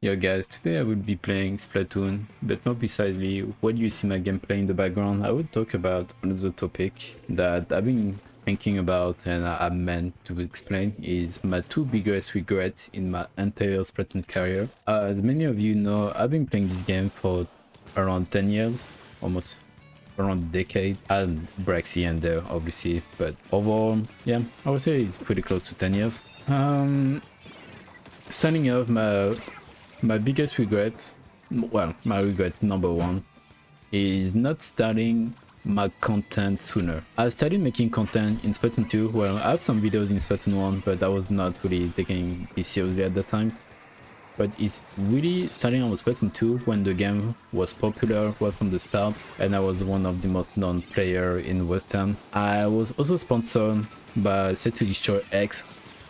Yo guys, today I will be playing Splatoon, but more precisely, when you see my gameplay in the background, I will talk about another topic that I've been thinking about and I meant to explain is my two biggest regrets in my entire Splatoon career. As many of you know, I've been playing this game for around 10 years, almost around a decade. I had breaks here and there, obviously, but overall, yeah, I would say it's pretty close to 10 years. Starting off, my biggest regret, well, my regret number one, is not starting my content sooner. I started making content in Splatoon 2. Well, I have some videos in Splatoon 1, but I was not really taking it seriously at the time. But it's really starting on Splatoon 2 when the game was popular right from the start, and I was one of the most known players in Western. I was also sponsored by Set to Destroy X,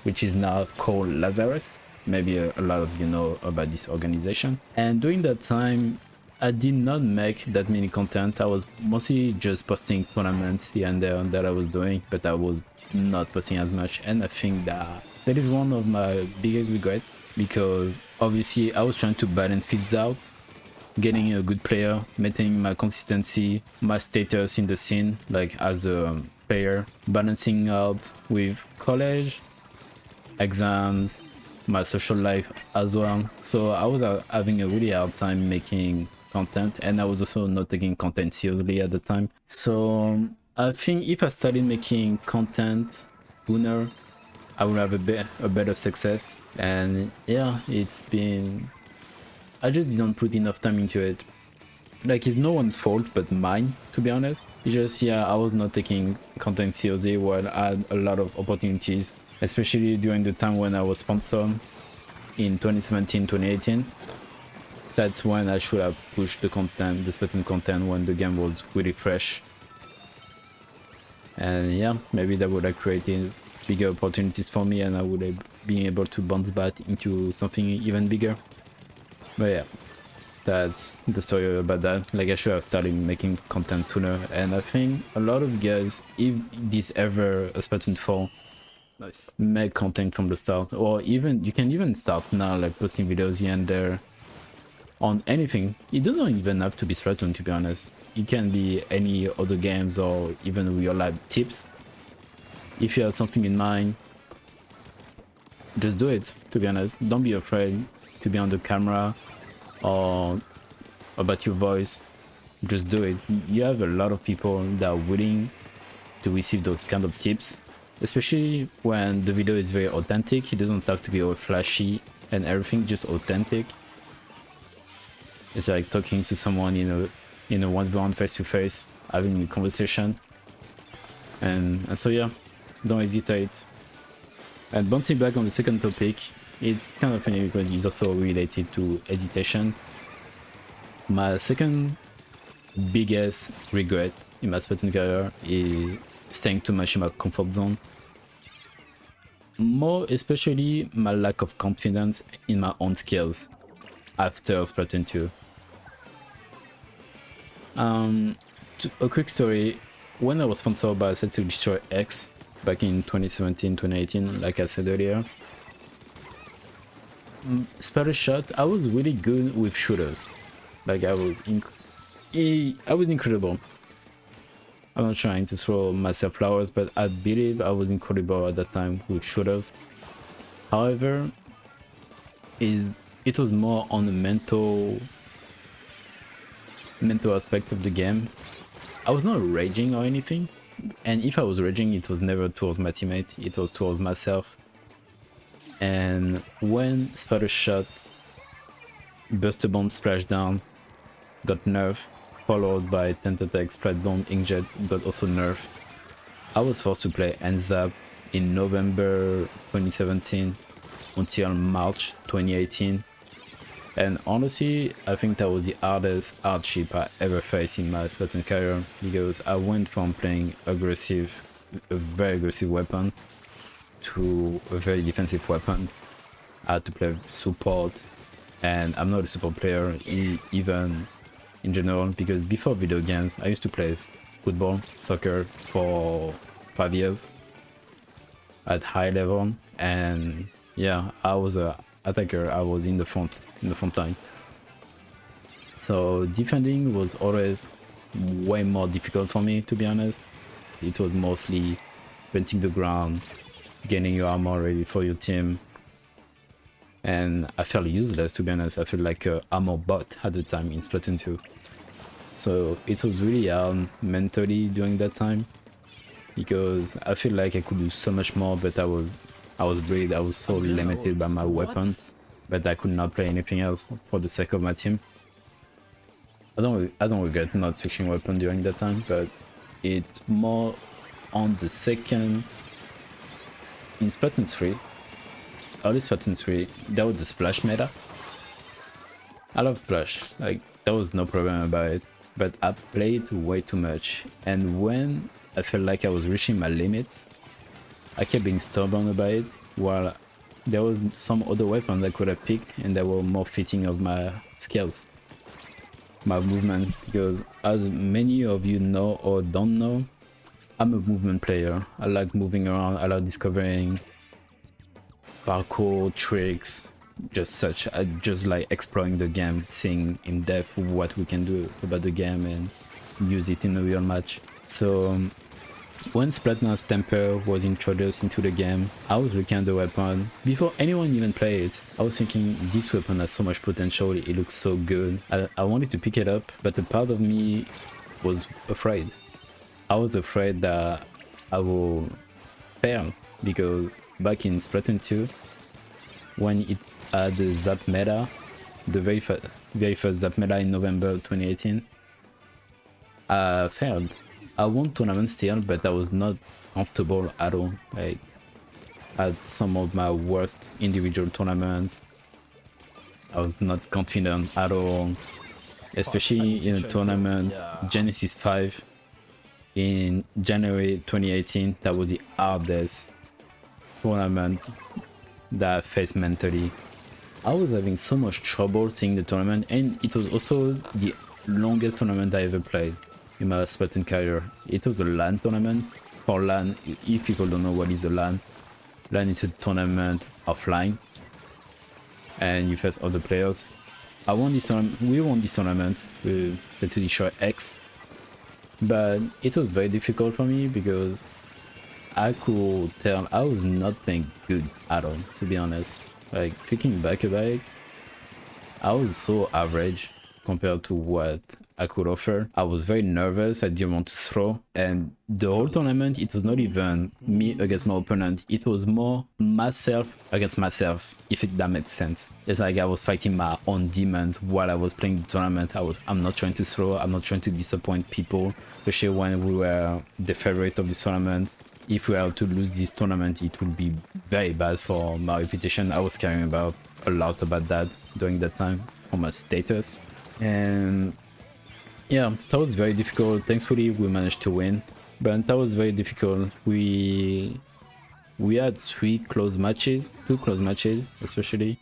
which is now called Lazarus. Maybe a lot of you know about this organization. And during that time, I did not make that many content. I was mostly just posting tournaments here and there that I was doing, but I was not posting as much. And I think that is one of my biggest regrets, because obviously I was trying to balance things out, getting a good player, maintaining my consistency, my status in the scene, like as a player, balancing out with college, exams, my social life as well. So I was having a really hard time making content, and I was also not taking content seriously at the time. So I think if I started making content sooner, I would have a better success. And yeah, it's been, I just didn't put enough time into it. Like, it's no one's fault but mine, to be honest. It's just, yeah, I was not taking content seriously while I had a lot of opportunities, especially during the time when I was sponsored in 2017, 2018. That's when I should have pushed the content, the Splatoon content, when the game was really fresh. And yeah, maybe that would have created bigger opportunities for me, and I would have been able to bounce back into something even bigger. But yeah, that's the story about that. Like, I should have started making content sooner, and I think a lot of guys, if this ever a Splatoon 4, nice, make content from the start, or even you can even start now, like posting videos here and there on anything. It doesn't even have to be Splatoon, to be honest. It can be any other games or even real life tips. If you have something in mind, just do it, to be honest. Don't be afraid to be on the camera or about your voice. Just do it. You have a lot of people that are willing to receive those kind of tips, especially when the video is very authentic. It doesn't have to be all flashy and everything, just authentic. It's like talking to someone in a one-on-one, face-to-face, having a conversation. And so yeah, don't hesitate. And bouncing back on the second topic, it's kind of funny because it's also related to hesitation. My second biggest regret in my Splatoon career is staying too much in my comfort zone. More especially my lack of confidence in my own skills after Splatoon 2. A quick story. When I was sponsored by Set to Destroy X back in 2017, 2018, like I said earlier, Splatter shot, I was really good with shooters. Like, I was incredible. I'm not trying to throw myself flowers, but I believe I was incredible at that time with shooters. However, it was more on the mental aspect of the game. I was not raging or anything, and if I was raging, it was never towards my teammate, it was towards myself. And when Spider Shot, Buster Bomb Splashdown got nerfed, followed by Tentatek Splat Bomb Inkjet got also nerfed, I was forced to play NZAP in November 2017 until March 2018. And honestly, I think that was the hardest hardship I ever faced in my Splatoon career, because I went from playing a very aggressive weapon to a very defensive weapon. I had to play support, and I'm not a support player even in general, because before video games I used to play football, soccer for 5 years at high level, and yeah, I was a attacker, I was in the front line. So defending was always way more difficult for me, to be honest. It was mostly painting the ground, getting your armor ready for your team. And I felt useless, to be honest. I felt like a armor bot at the time in Splatoon 2. So it was really hard mentally during that time, because I feel like I could do so much more, but I was brave. I was so limited by my weapons that I could not play anything else for the sake of my team. I don't regret not switching weapon during that time, but it's more on the second in Splatoon 3. Early Splatoon 3, that was the splash meta. I love splash, like there was no problem about it, but I played way too much, and when I felt like I was reaching my limits, I kept being stubborn about it, while there was some other weapons I could have picked and that were more fitting of my skills, my movement, because as many of you know or don't know, I'm a movement player. I like moving around, I like discovering parkour, tricks, just such. I just like exploring the game, seeing in depth what we can do about the game and use it in a real match. So when Splatoon's temper was introduced into the game, I was looking at the weapon. Before anyone even played it, I was thinking this weapon has so much potential, it looks so good. I wanted to pick it up, but a part of me was afraid. I was afraid that I will fail, because back in Splatoon 2, when it had the Zap meta, the very first Zap meta in November 2018, I failed. I won tournament still, but I was not comfortable at all. Like, I had some of my worst individual tournaments. I was not confident at all, especially in a tournament, Genesis 5 in January 2018. That was the hardest tournament that I faced mentally. I was having so much trouble seeing the tournament, and it was also the longest tournament I ever played in my Splatoon career. It was a LAN tournament. For LAN, if people don't know what is a LAN is a tournament offline, and you face other players. I won this tournament. We won this tournament with Splatoon Show X, but it was very difficult for me because I could tell I was not playing good at all, to be honest. Like, thinking back about it, I was so average compared to what I could offer. I was very nervous, I didn't want to throw, and the whole tournament, it was not even me against my opponent, it was more myself against myself, if that makes sense. It's like I was fighting my own demons while I was playing the tournament. I'm not trying to throw, I'm not trying to disappoint people, especially when we were the favorite of the tournament. If we are to lose this tournament, it would be very bad for my reputation. I was caring about a lot about that during that time, for my status. And yeah, that was very difficult. Thankfully, we managed to win, but that was very difficult. We had two close matches, especially.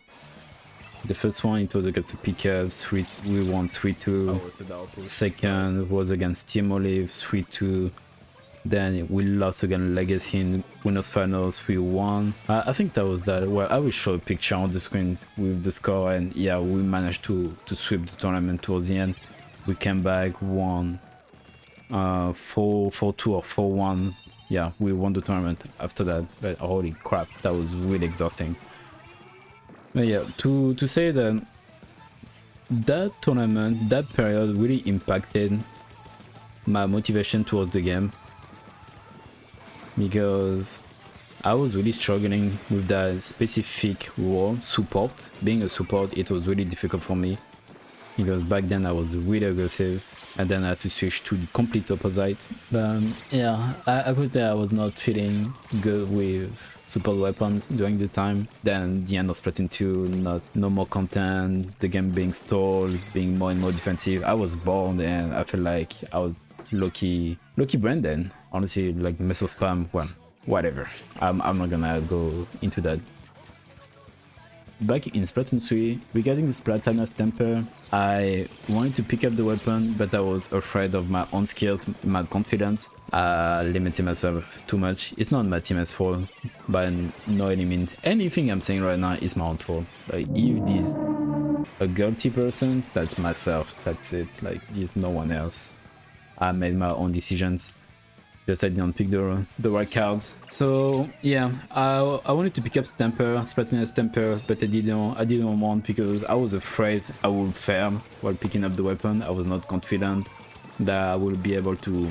The first one, it was against the pickups, we won 3-2. Second was against Team Olive, 3-2. Then we lost against Legacy in Winners Finals, 3-1. I think that was that. Well, I will show a picture on the screen with the score, and yeah, we managed to sweep the tournament towards the end. We came back, won 4-2 or 4-1. Yeah, we won the tournament after that, but holy crap, that was really exhausting. But yeah, to say that that tournament, that period really impacted my motivation towards the game, because I was really struggling with that specific role, support. Being a support, it was really difficult for me, because back then I was really aggressive, and then I had to switch to the complete opposite. But yeah, I could say I was not feeling good with support weapons during the time. Then the end of Splatoon 2, no more content, the game being stalled, being more and more defensive. I was bored, and I felt like I was Loki Brandon. Honestly, like meso spam, well, whatever. I'm not gonna go into that. back in Splatoon 3, regarding the Splatoon's temper, I wanted to pick up the weapon, but I was afraid of my own skills, my confidence. Limiting myself too much. It's not my teammate's fault, by no any means. Anything I'm saying right now is my own fault. Like, if this a guilty person, that's myself, that's it. Like, there's no one else. I made my own decisions. Just I didn't pick the right cards. So yeah, I wanted to pick up Splatoon's temper, but I didn't want because I was afraid I would fail while picking up the weapon. I was not confident that I would be able to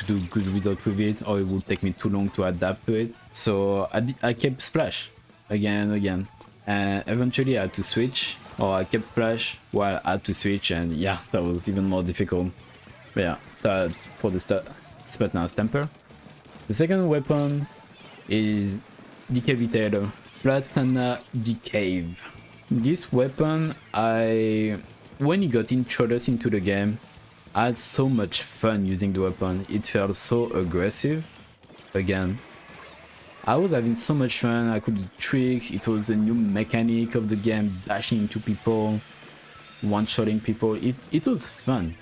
do good results with it, or it would take me too long to adapt to it. So I kept Splash again and again, and eventually I had to switch, or I kept Splash while I had to switch, and yeah, that was even more difficult. But yeah, that's for the start. Splatoon's temper. The second weapon is Decavitator, Splatana Decave. This weapon, when it got introduced into the game, I had so much fun using the weapon. It felt so aggressive. Again, I was having so much fun. I could do tricks. It was a new mechanic of the game, dashing into people, one-shotting people. It was fun.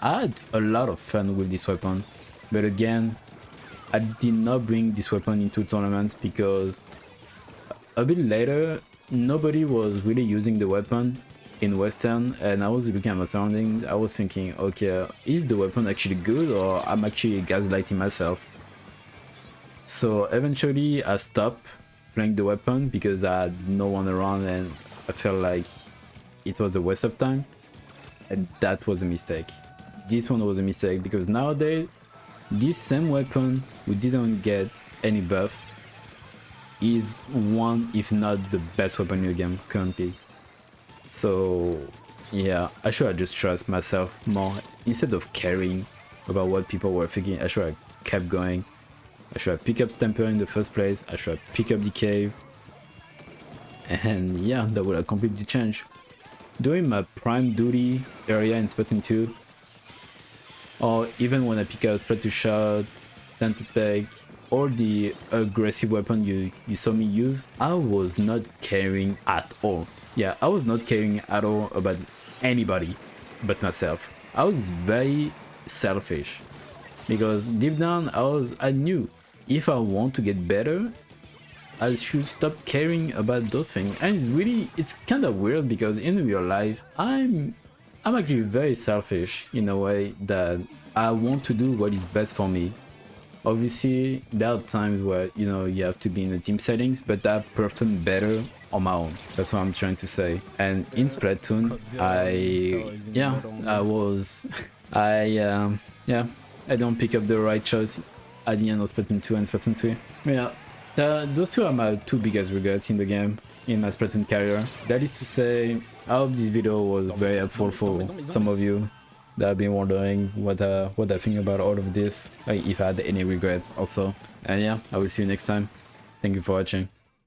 I had a lot of fun with this weapon, but again, I did not bring this weapon into tournaments because a bit later, nobody was really using the weapon in Western, and I was looking at my surroundings. I was thinking, okay, is the weapon actually good, or I'm actually gaslighting myself? So eventually I stopped playing the weapon because I had no one around and I felt like it was a waste of time, and that was a mistake. This one was a mistake because nowadays this same weapon who didn't get any buff is one, if not the best weapon in the game currently. So yeah, I should have just trust myself more instead of caring about what people were thinking. I should have kept going. I should have picked up Stamper in the first place. I should have picked up the cave, and yeah, that would have completely changed. During my prime duty area in Splatoon 2, or even when I pick up Splatoon shot, Tent attack, or the aggressive weapon you saw me use, I was not caring at all. Yeah, I was not caring at all about anybody but myself. I was very selfish because deep down I knew if I want to get better, I should stop caring about those things. And it's kind of weird because in real life I'm actually very selfish in a way that I want to do what is best for me. Obviously there are times where you have to be in a team settings, but I perform better on my own. That's what I'm trying to say. And in Splatoon I don't pick up the right choice at the end of Splatoon 2 and Splatoon 3. Yeah, those two are my two biggest regrets in the game, in my Splatoon career. That is to say, I hope this video was very helpful for some of you that have been wondering what I think about all of this, like if I had any regrets also. And yeah, I will see you next time. Thank you for watching.